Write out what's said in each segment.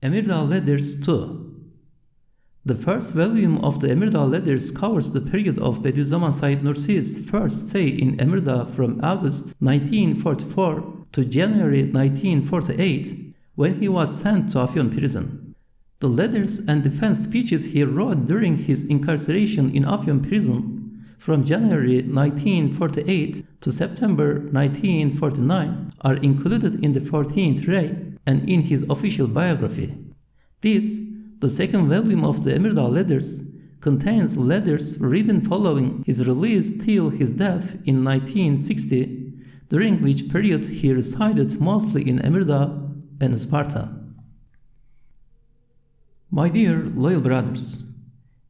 Emirdağ Letters 2. The first volume of the Emirdağ Letters covers the period of Bediüzzaman Said Nursi's first stay in Emirdağ from August 1944 to January 1948, when he was sent to Afyon prison. The letters and defense speeches he wrote during his incarceration in Afyon prison from January 1948 to September 1949 are included in the 14th Ray and in his official biography. This, the second volume of the Emirdağ Letters, contains letters written following his release till his death in 1960, during which period he resided mostly in Emirdağ and Sparta. My dear loyal brothers,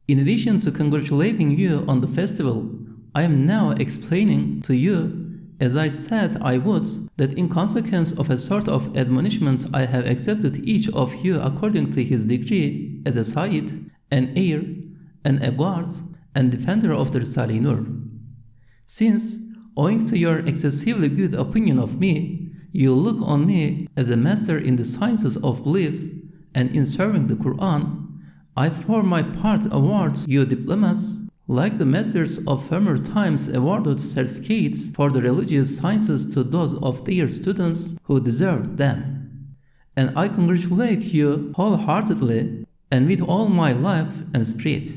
in addition to congratulating you on the festival, I am now explaining to you, as I said I would, that in consequence of a sort of admonishment I have accepted each of you according to his degree as a Sayyid, an heir, and a guard and defender of the Risale-i Nur. Since, owing to your excessively good opinion of me, you look on me as a master in the sciences of belief and in serving the Qur'an, I for my part award you diplomas, like the masters of former times awarded certificates for the religious sciences to those of their students who deserved them. And I congratulate you wholeheartedly and with all my life and spirit.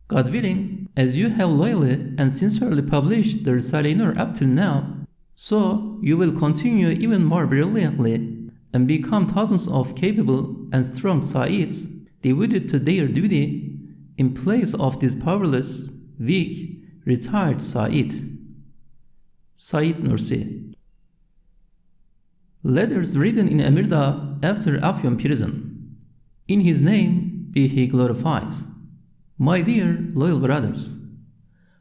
God willing, as you have loyally and sincerely published the Risale-i Nur up till now, so you will continue even more brilliantly and become thousands of capable and strong Sayyids devoted to their duty in place of this powerless, weak, retired Sayyid. Said Nursi. Letters written in Emirdağ after Afyon prison. In his name be he glorified. My dear loyal brothers,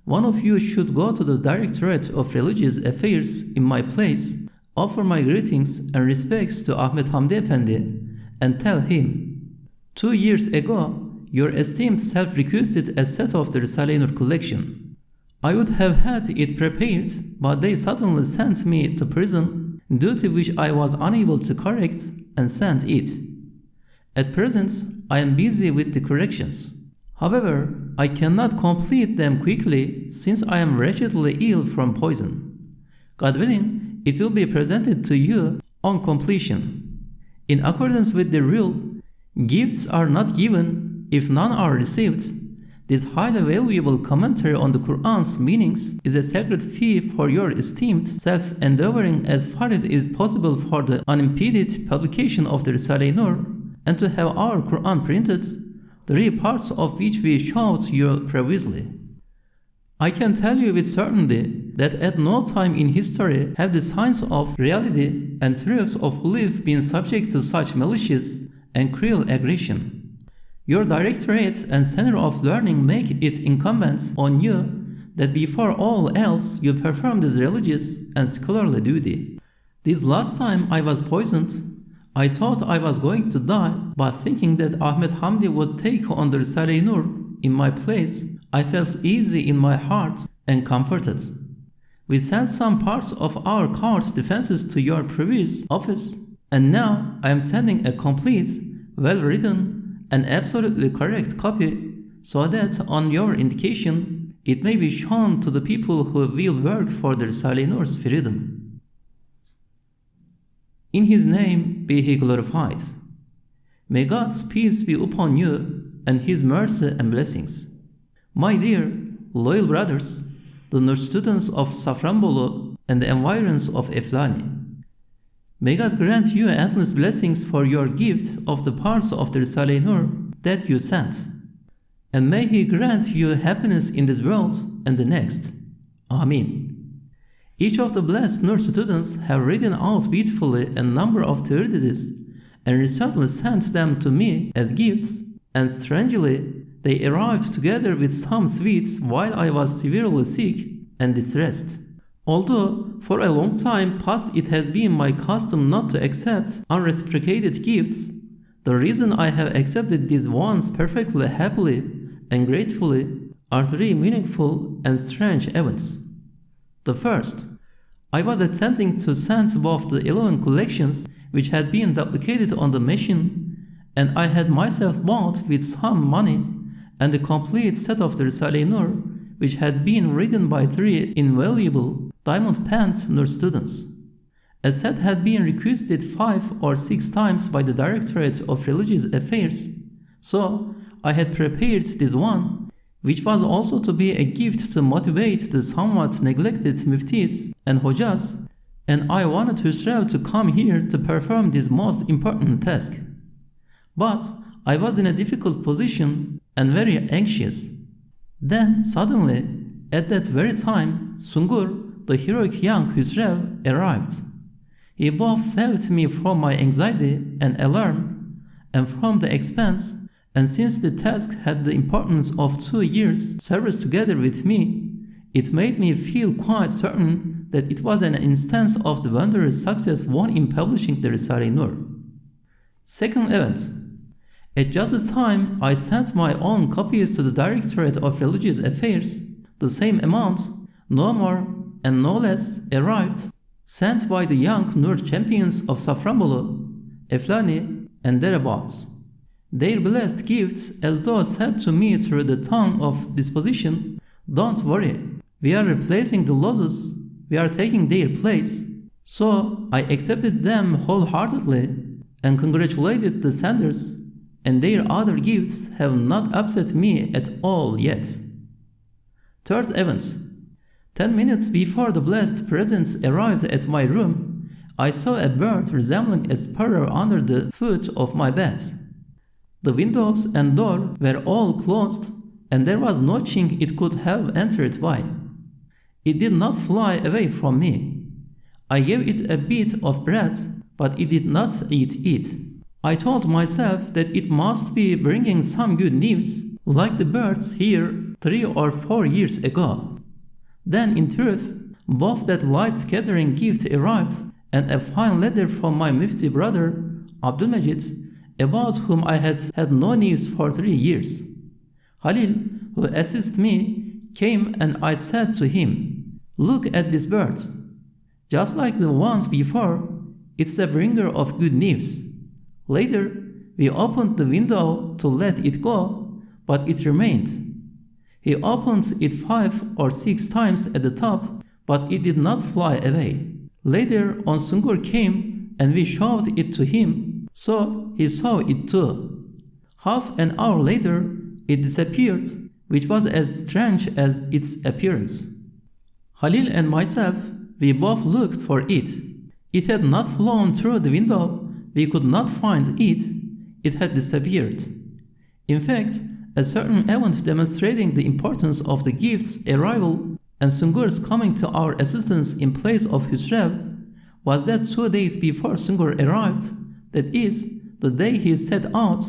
one of you should go to the Directorate of Religious Affairs in my place, offer my greetings and respects to Ahmet Hamdi Efendi, and tell him, 2 years ago, your esteemed self requested a set of the Risale-i Nur Collection. I would have had it prepared, but they suddenly sent me to prison, due to which I was unable to correct and sent it. At present, I am busy with the corrections. However, I cannot complete them quickly since I am wretchedly ill from poison. God willing, it will be presented to you on completion. In accordance with the rule, gifts are not given if none are received. This highly valuable commentary on the Qur'an's meanings is a sacred fee for your esteemed self endeavoring as far as is possible for the unimpeded publication of the Risale-i Nur and to have our Qur'an printed, 3 parts of which we showed you previously. I can tell you with certainty that at no time in history have the signs of reality and truths of belief been subject to such malicious and cruel aggression. Your directorate and center of learning make it incumbent on you that before all else you perform this religious and scholarly duty. This last time I was poisoned, I thought I was going to die, but thinking that Ahmet Hamdi would take on the Risale-i Nur in my place, I felt easy in my heart and comforted. We sent some parts of our court defenses to your previous office, and now I am sending a complete, well-written, an absolutely correct copy, so that on your indication, it may be shown to the people who will work for the Risale-i Nur's freedom. In his name be he glorified. May God's peace be upon you and his mercy and blessings. My dear, loyal brothers, the Nur students of Safranbolu and the environs of Eflani, may God grant you endless blessings for your gift of the parts of the Risale-i Nur that you sent. And may He grant you happiness in this world and the next. Amen. Each of the blessed Nur students have written out beautifully a number of treatises and recently sent them to me as gifts, and strangely, they arrived together with some sweets while I was severely sick and distressed. Although for a long time past it has been my custom not to accept unreciprocated gifts, the reason I have accepted these ones perfectly happily and gratefully are 3 meaningful and strange events. The first, I was attempting to send both the 11 collections which had been duplicated on the machine and I had myself bought with some money and a complete set of the Risale-i Nur, which had been written by 3 invaluable diamond-penned Nur students. A set had been requested 5 or 6 times by the Directorate of Religious Affairs, so I had prepared this one, which was also to be a gift to motivate the somewhat neglected muftis and hojas, and I wanted Husrev to come here to perform this most important task. But I was in a difficult position and very anxious. Then suddenly, at that very time, Sungur, the heroic young Husrev, arrived. He both saved me from my anxiety and alarm, and from the expense, and since the task had the importance of 2 years' service together with me, it made me feel quite certain that it was an instance of the wondrous success won in publishing the Risale-i Nur. Second event. At just the time I sent my own copies to the Directorate of Religious Affairs, the same amount, no more and no less, arrived, sent by the young Nur champions of Safranbolu, Eflani, and thereabouts. Their blessed gifts as though said to me through the tongue of disposition, "Don't worry, we are replacing the losses, we are taking their place." So I accepted them wholeheartedly and congratulated the senders, and their other gifts have not upset me at all yet. Third event. 10 minutes before the blessed presents arrived at my room, I saw a bird resembling a sparrow under the foot of my bed. The windows and door were all closed, and there was no chink it could have entered by. It did not fly away from me. I gave it a bit of bread, but it did not eat it. I told myself that it must be bringing some good news, like the birds here 3 or 4 years ago. Then, in truth, both that light-scattering gift arrived and a fine letter from my Mufti brother, Abdulmajid, about whom I had had no news for 3 years. Halil, who assisted me, came and I said to him, "Look at this bird. Just like the ones before, it's a bringer of good news." Later, we opened the window to let it go, but it remained. He opened it 5 or 6 times at the top, but it did not fly away. Later on, Sungur came and we showed it to him, so he saw it too. Half an hour later, it disappeared, which was as strange as its appearance. Halil and myself, we both looked for it. It had not flown through the window. We could not find it. It had disappeared. In fact, a certain event demonstrating the importance of the gift's arrival and Sungur's coming to our assistance in place of Husrev was that 2 days before Sungur arrived, that is, the day he set out,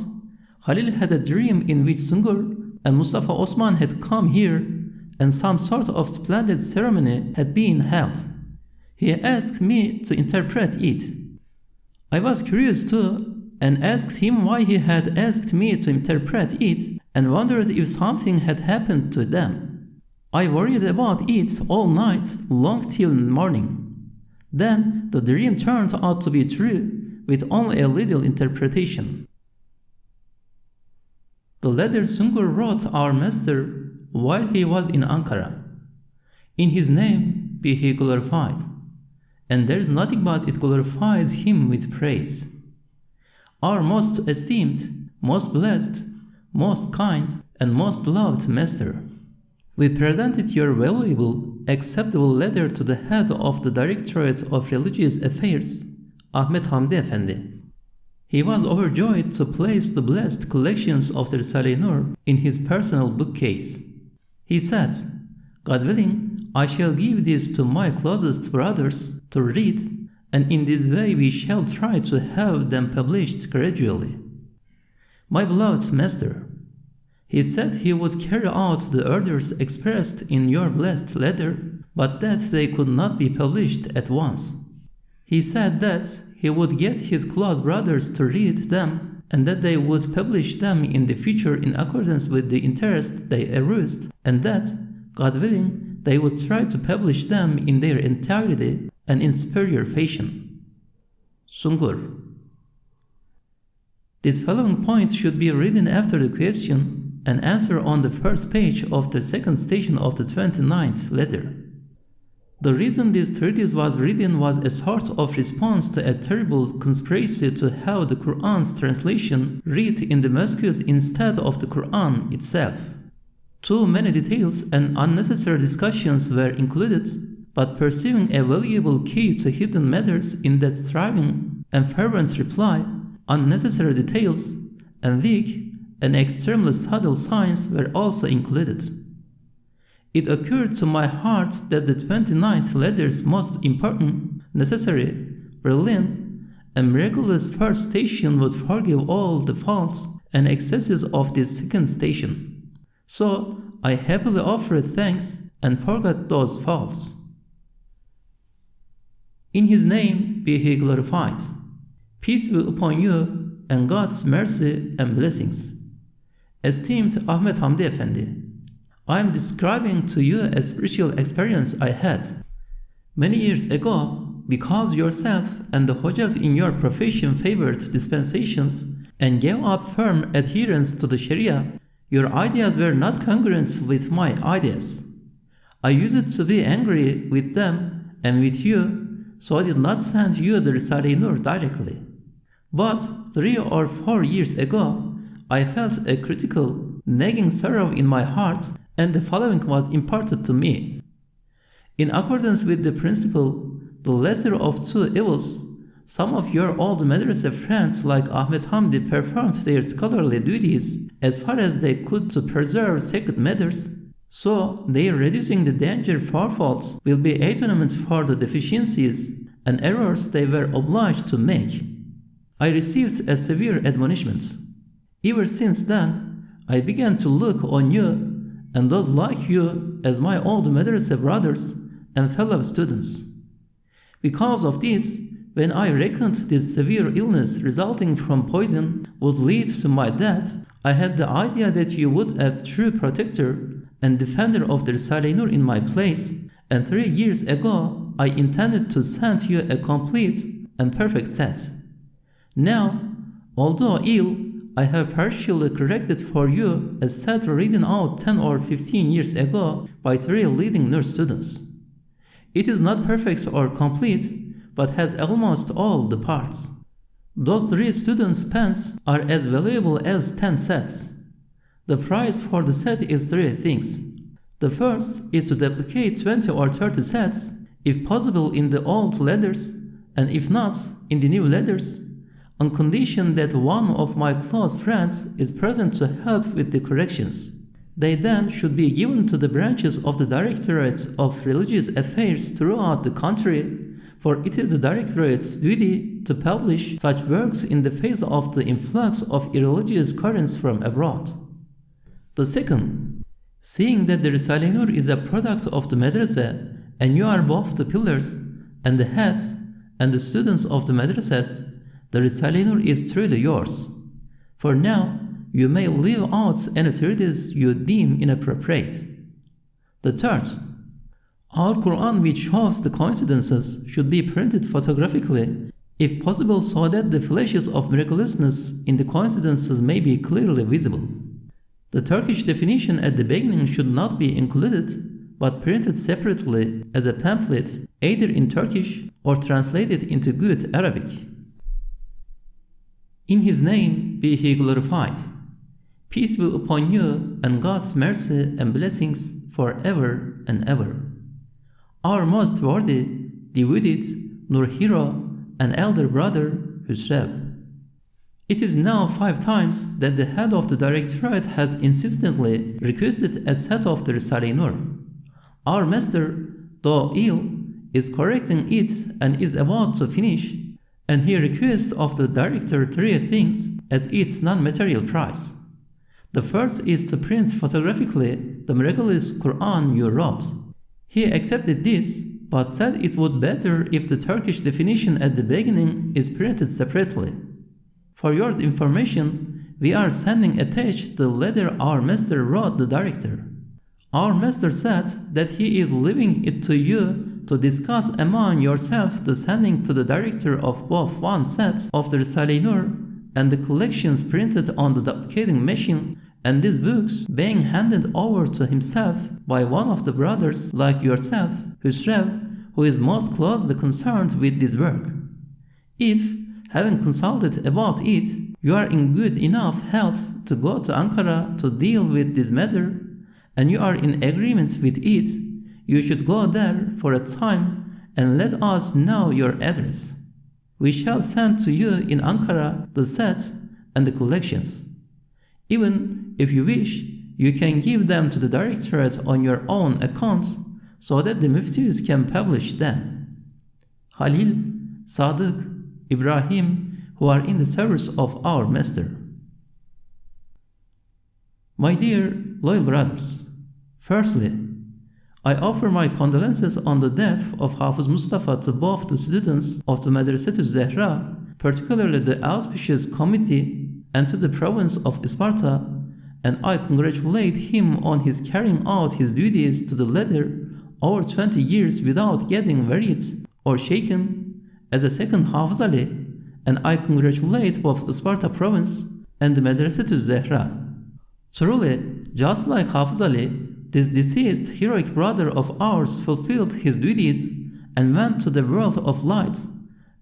Halil had a dream in which Sungur and Mustafa Osman had come here and some sort of splendid ceremony had been held. He asked me to interpret it. I was curious too and asked him why he had asked me to interpret it and wondered if something had happened to them. I worried about it all night long till morning. Then the dream turned out to be true with only a little interpretation. The letter Sungur wrote our master while he was in Ankara. In his name be he glorified, and there is nothing but it glorifies him with praise. Our most esteemed, most blessed, most kind, and most beloved master, we presented your valuable, acceptable letter to the head of the Directorate of Religious Affairs, Ahmet Hamdi Efendi. He was overjoyed to place the blessed collections of the Risale-i Nur in his personal bookcase. He said, "God willing, I shall give this to my closest brothers to read, and in this way we shall try to have them published gradually. My beloved master," he said he would carry out the orders expressed in your blessed letter, but that they could not be published at once. He said that he would get his close brothers to read them and that they would publish them in the future in accordance with the interest they aroused, and that, God willing, they would try to publish them in their entirety and in superior fashion. Sungur. This following point should be written after the question and answer on the first page of the second station of the 29th letter. The reason this treatise was written was a sort of response to a terrible conspiracy to have the Qur'an's translation read in the mosques instead of the Qur'an itself. Too many details and unnecessary discussions were included, but perceiving a valuable key to hidden matters in that striving and fervent reply, unnecessary details and weak and extremely subtle signs were also included. It occurred to my heart that the 29th letter's most important, necessary, brilliant, and miraculous first station would forgive all the faults and excesses of this second station. So I happily offered thanks and forgot those faults. In His name be He glorified. Peace be upon you and God's mercy and blessings. Esteemed Ahmet Hamdi Efendi, I am describing to you a spiritual experience I had many years ago because yourself and the Hojas in your profession favored dispensations and gave up firm adherence to the Sharia. Your ideas were not congruent with my ideas. I used to be angry with them and with you, so I did not send you the Risale-i Nur directly. But 3 or 4 years ago, I felt a critical, nagging sorrow in my heart, and the following was imparted to me. In accordance with the principle, the lesser of two evils, some of your old madrasa friends like Ahmet Hamdi performed their scholarly duties as far as they could to preserve sacred matters, so their reducing the danger fourfold will be atonement for the deficiencies and errors they were obliged to make. I received a severe admonishment. Ever since then, I began to look on you and those like you as my old madrasa brothers and fellow students. Because of this, when I reckoned this severe illness resulting from poison would lead to my death, I had the idea that you would a true protector and defender of the Risale-i Nur in my place, and 3 years ago I intended to send you a complete and perfect set. Now, although ill, I have partially corrected for you a set written out 10 or 15 years ago by 3 leading Nur students. It is not perfect or complete, but has almost all the parts. Those 3 students' pens are as valuable as 10 sets. The price for the set is 3 things. The first is to duplicate 20 or 30 sets, if possible in the old letters, and if not, in the new letters, on condition that one of my close friends is present to help with the corrections. They then should be given to the branches of the Directorate of Religious Affairs throughout the country, for it is the Directorate's duty to publish such works in the face of the influx of irreligious currents from abroad. The second, seeing that the Risale-i Nur is a product of the madrasa, and you are both the pillars and the heads and the students of the madrasas, the Risale-i Nur is truly yours. For now, you may leave out any treatise you deem inappropriate. The third, our Qur'an which shows the coincidences should be printed photographically, if possible so that the flashes of miraculousness in the coincidences may be clearly visible. The Turkish definition at the beginning should not be included, but printed separately as a pamphlet, either in Turkish or translated into good Arabic. In His name be He glorified. Peace be upon you and God's mercy and blessings forever and ever. Our most worthy, devoted, Nur hero and elder brother, Hüsrev. It is now 5 times that the head of the Directorate has insistently requested a set of the Risale-i Nur. Our master, though ill, is correcting it and is about to finish, and he requests of the director 3 things as its non-material price. The first is to print photographically the miraculous Qur'an you wrote. He accepted this, but said it would better if the Turkish definition at the beginning is printed separately. For your information, we are sending attached the letter our master wrote the director. Our master said that he is leaving it to you to discuss among yourself the sending to the director of both one set of the Risale-i Nur and the collections printed on the duplicating machine, and these books being handed over to himself by one of the brothers like yourself, who is most closely concerned with this work. If, having consulted about it, you are in good enough health to go to Ankara to deal with this matter, and you are in agreement with it, you should go there for a time and let us know your address. We shall send to you in Ankara the set and the collections. Even if you wish, you can give them to the directorate on your own account so that the muftis can publish them. Halil, Sadık, Ibrahim, who are in the service of our master. My dear loyal brothers, firstly, I offer my condolences on the death of Hafiz Mustafa to both the students of the Madrasat-u Zehra, particularly the auspicious committee, and to the province of Sparta, and I congratulate him on his carrying out his duties to the letter over 20 years without getting worried or shaken as a second Hafiz Ali, and I congratulate both Sparta province and the Madrasat-u Zehra. Truly, just like Hafiz Ali, this deceased heroic brother of ours fulfilled his duties and went to the world of light,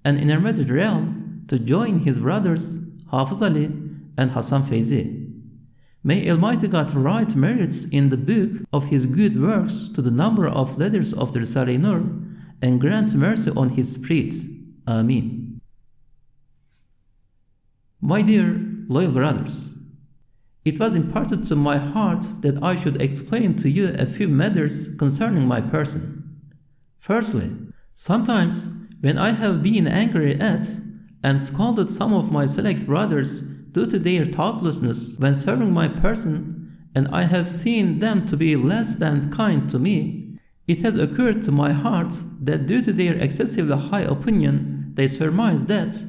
an intermediate realm, to join his brothers Hafiz Ali and Hasan Feyzi. May Almighty God write merits in the book of his good works to the number of letters of the Risale-i Nur and grant mercy on his spirit. Amin. My dear loyal brothers, it was imparted to my heart that I should explain to you a few matters concerning my person. Firstly, sometimes when I have been angry at and scolded some of my select brothers due to their thoughtlessness when serving my person, and I have seen them to be less than kind to me, it has occurred to my heart that due to their excessively high opinion, they surmise that,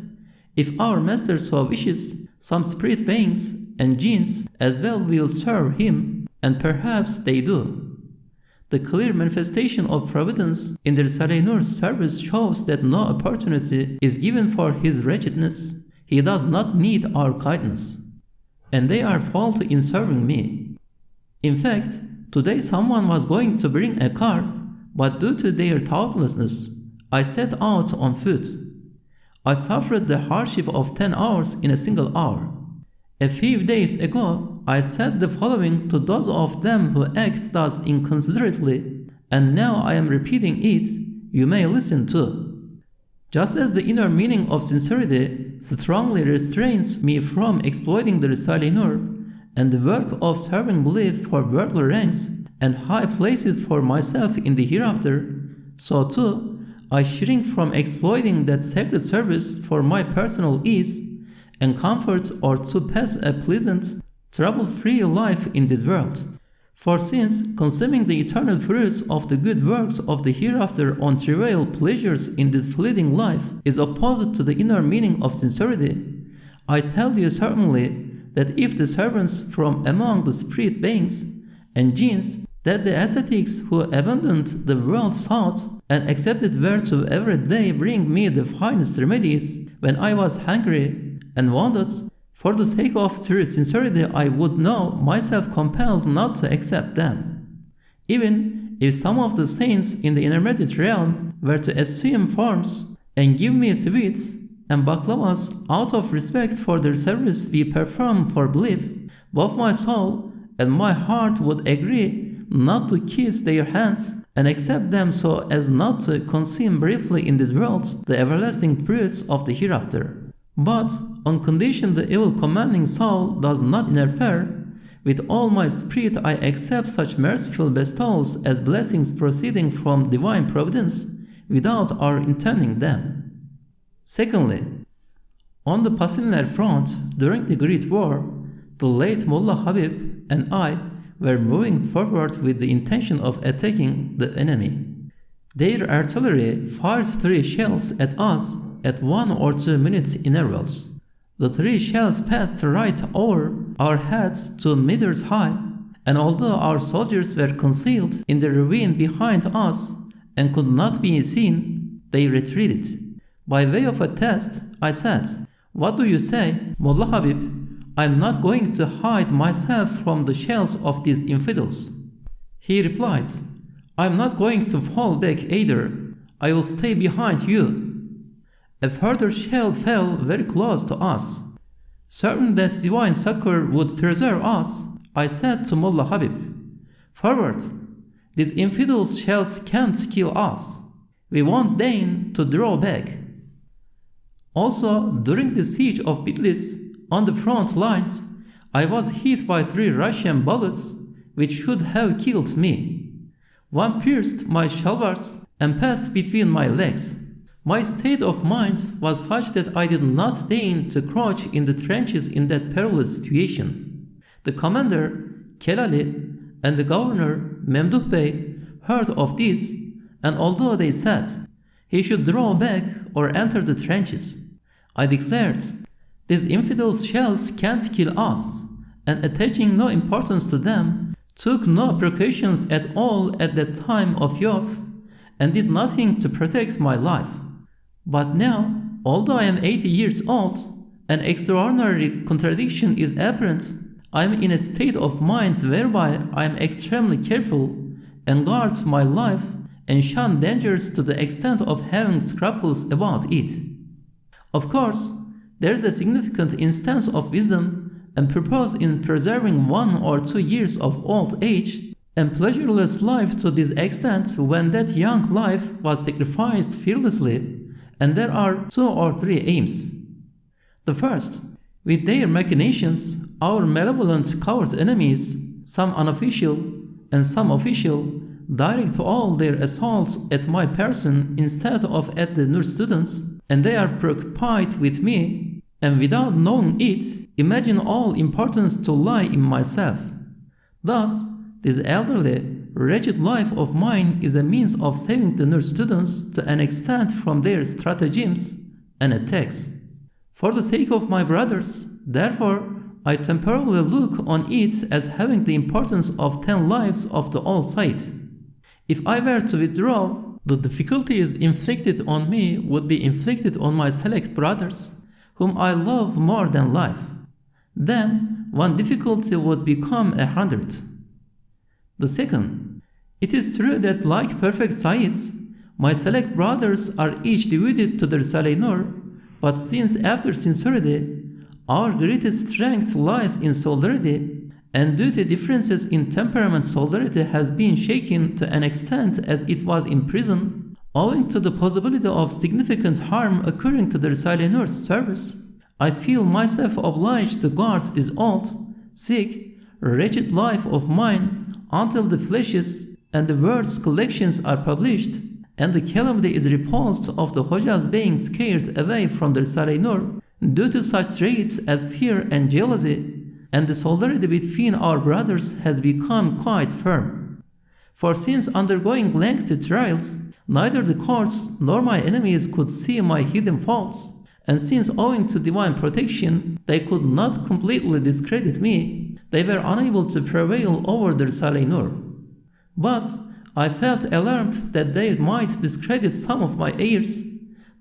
if our master so wishes, some spirit beings and jinns as well will serve him, and perhaps they do. The clear manifestation of providence in the Risale-i Nur's service shows that no opportunity is given for his wretchedness. He does not need our kindness, and they are faulty in serving me. In fact, today someone was going to bring a car, but due to their thoughtlessness, I set out on foot. I suffered the hardship of 10 hours in a single hour. A few days ago, I said the following to those of them who act thus inconsiderately, and now I am repeating it. You may listen too. Just as the inner meaning of sincerity strongly restrains me from exploiting the Risale-i Nur and the work of serving belief for worldly ranks and high places for myself in the hereafter, so too I shrink from exploiting that sacred service for my personal ease and comfort or to pass a pleasant, trouble-free life in this world. For since consuming the eternal fruits of the good works of the hereafter on trivial pleasures in this fleeting life is opposite to the inner meaning of sincerity, I tell you certainly that if the servants from among the spirit beings and jinns that the ascetics who abandoned the world sought and accepted were to every day bring me the finest remedies when I was hungry and wanted, for the sake of true sincerity I would know myself compelled not to accept them. Even if some of the saints in the intermediate realm were to assume forms and give me sweets and baklavas out of respect for their service we perform for belief, both my soul and my heart would agree not to kiss their hands and accept them so as not to consume briefly in this world the everlasting fruits of the hereafter. But on condition the evil commanding soul does not interfere, with all my spirit I accept such merciful bestowals as blessings proceeding from divine providence without our intending them. Secondly, on the Pasiniler front during the Great War, the late Mullah Habib and I were moving forward with the intention of attacking the enemy. Their artillery fired 3 shells at us at 1 or 2 minutes intervals. The 3 shells passed right over our heads 2 meters high, and although our soldiers were concealed in the ravine behind us and could not be seen, they retreated. By way of a test, I said, What do you say, Mullah Habib? I'm not going to hide myself from the shells of these infidels. He replied, I'm not going to fall back either. I will stay behind you. A further shell fell very close to us. Certain that divine succor would preserve us, I said to Mullah Habib, forward, these infidels' shells can't kill us. We won't deign to draw back. Also, during the siege of Bitlis, on the front lines, I was hit by 3 Russian bullets which should have killed me. One pierced my shalvars and passed between my legs. My state of mind was such that I did not deign to crouch in the trenches in that perilous situation. The commander, Kelali, and the governor, Memduh Bey, heard of this, and although they said he should draw back or enter the trenches, I declared, these infidels' shells can't kill us, and attaching no importance to them, took no precautions at all at that time of youth, and did nothing to protect my life. But now, although I am 80 years old, an extraordinary contradiction is apparent. I am in a state of mind whereby I am extremely careful and guard my life and shun dangers to the extent of having scruples about it. Of course, there is a significant instance of wisdom and purpose in preserving 1 or 2 years of old age and pleasureless life to this extent when that young life was sacrificed fearlessly, and there are 2 or 3 aims. The first, with their machinations, our malevolent coward enemies, some unofficial and some official, direct all their assaults at my person instead of at the Nur students, and they are preoccupied with me, and without knowing it, imagine all importance to lie in myself. Thus, this elderly, wretched life of mine is a means of saving the Nur students to an extent from their stratagems and attacks. For the sake of my brothers, therefore, I temporarily look on it as having the importance of 10 lives of the all side. If I were to withdraw, the difficulties inflicted on me would be inflicted on my select brothers, whom I love more than life. Then, one difficulty would become 100. The second, it is true that like perfect Sayyids, my select brothers are each devoted to the Risale-i Nur, but since after sincerity, our greatest strength lies in solidarity, and due to differences in temperament, solidarity has been shaken to an extent as it was in prison, owing to the possibility of significant harm occurring to the Risale-i Nur's service, I feel myself obliged to guard this old, sick, wretched life of mine until the fleshes and the words collections are published, and the calamity is repulsed of the Hojas being scared away from the Risale-i Nur due to such traits as fear and jealousy, and the solidarity between our brothers has become quite firm. For since undergoing lengthy trials, neither the courts nor my enemies could see my hidden faults, and since owing to divine protection they could not completely discredit me, they were unable to prevail over the Risale-i Nur. But I felt alarmed that they might discredit some of my heirs,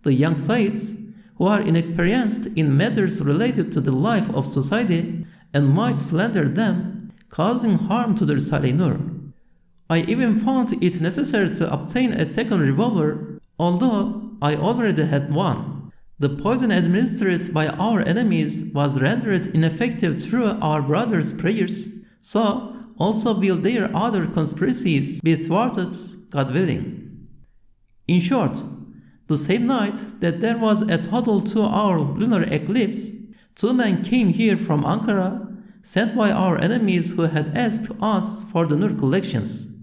the young Sayyids, who are inexperienced in matters related to the life of society, and might slander them, causing harm to the Risale-i Nur. I even found it necessary to obtain a second revolver, although I already had one. The poison administered by our enemies was rendered ineffective through our brothers' prayers, so also will their other conspiracies be thwarted, God willing. In short, the same night that there was a total 2-hour lunar eclipse, 2 men came here from Ankara, sent by our enemies who had asked us for the Nur collections.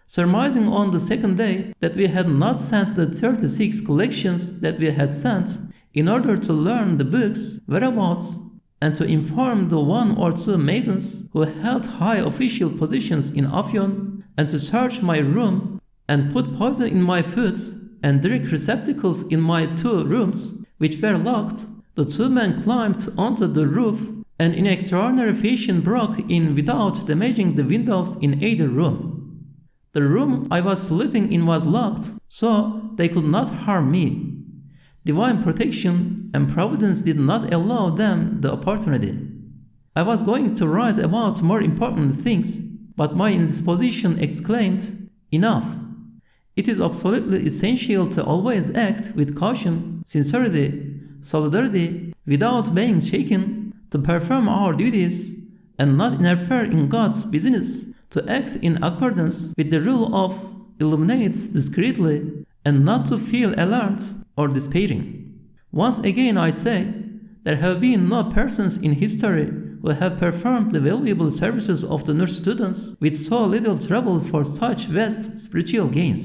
Surmising on the second day that we had not sent the 36 collections that we had sent, in order to learn the book's whereabouts and to inform the 1 or 2 masons who held high official positions in Afyon, and to search my room and put poison in my food and drink receptacles in my 2 rooms, which were locked, the 2 men climbed onto the roof and in extraordinary fashion broke in without damaging the windows in either room. The room I was sleeping in was locked, so they could not harm me. divine protection and providence did not allow them the opportunity. I was going to write about more important things, but my indisposition exclaimed, "Enough!" It is absolutely essential to always act with caution, sincerity, solidarity, without being shaken, to perform our duties and not interfere in God's business, to act in accordance with the rule of illuminates discreetly, and not to feel alarmed or despairing. Once again I say, there have been no persons in history who have performed the valuable services of the Nur students with so little trouble for such vast spiritual gains.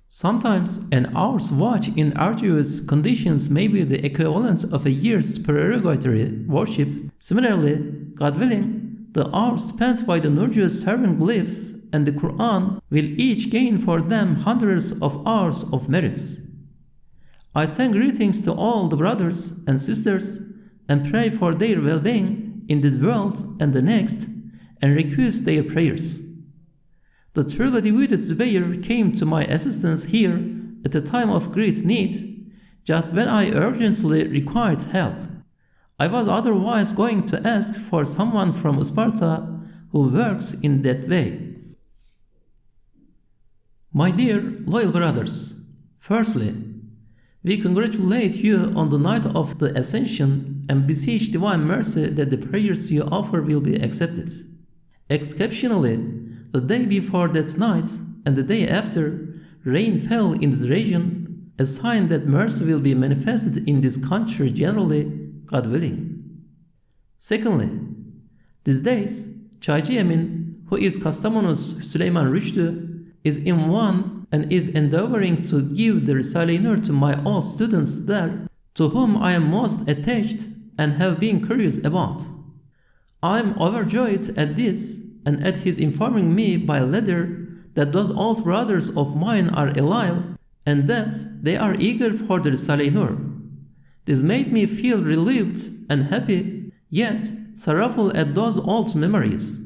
Sometimes an hour's watch in arduous conditions may be the equivalent of a year's supererogatory worship. Similarly, God willing, the hours spent by the Nurjus serving belief and the Qur'an will each gain for them hundreds of hours of merits. I send greetings to all the brothers and sisters and pray for their well-being in this world and the next and request their prayers. The truly devoted Zubayr came to my assistance here at a time of great need, just when I urgently required help. I was otherwise going to ask for someone from Sparta who works in that way. My dear loyal brothers, firstly, we congratulate you on the night of the Ascension and beseech divine mercy that the prayers you offer will be accepted. Exceptionally, the day before that night and the day after, rain fell in this region, a sign that mercy will be manifested in this country generally, God willing. Secondly, these days, Çaycı Emin, who is Kastamonu's Süleyman Rüştü, is in one and is endeavoring to give the Risale-i Nur to my old students there, to whom I am most attached and have been curious about. I am overjoyed at this and at his informing me by letter that those old brothers of mine are alive and that they are eager for the Risale-i Nur. This made me feel relieved and happy, yet sorrowful at those old memories.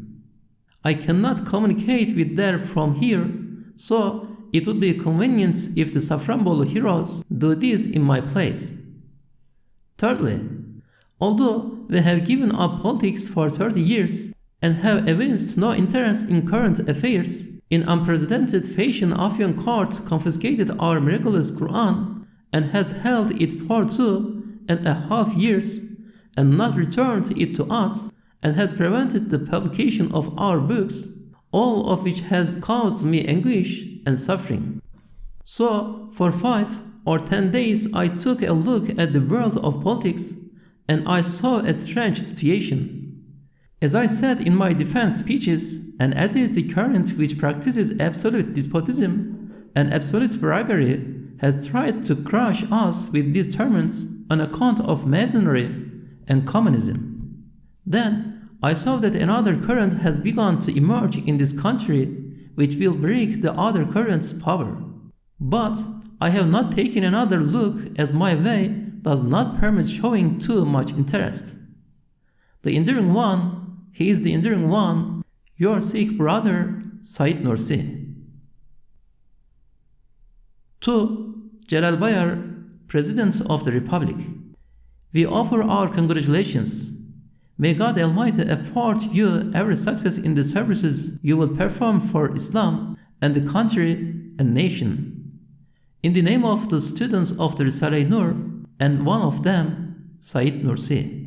I cannot communicate with them from here, so it would be convenient if the Safranbolu heroes do this in my place. Thirdly, although we have given up politics for 30 years and have evinced no interest in current affairs, in unprecedented fashion Afyon court confiscated our miraculous Qur'an and has held it for 2.5 years and not returned it to us, and has prevented the publication of our books, all of which has caused me anguish and suffering. So, for 5 or 10 days I took a look at the world of politics and I saw a strange situation. As I said in my defense speeches, an atheistic current which practices absolute despotism and absolute bribery has tried to crush us with these torments on account of masonry and communism. Then I saw that another current has begun to emerge in this country which will break the other current's power. But I have not taken another look as my way does not permit showing too much interest. The enduring one, he is the enduring one, your Sikh brother, Said Nursi. To Celal Bayar, President of the Republic, we offer our congratulations. May God Almighty afford you every success in the services you will perform for Islam and the country and nation. In the name of the students of the Risale-i Nur, and one of them, Said Nursi.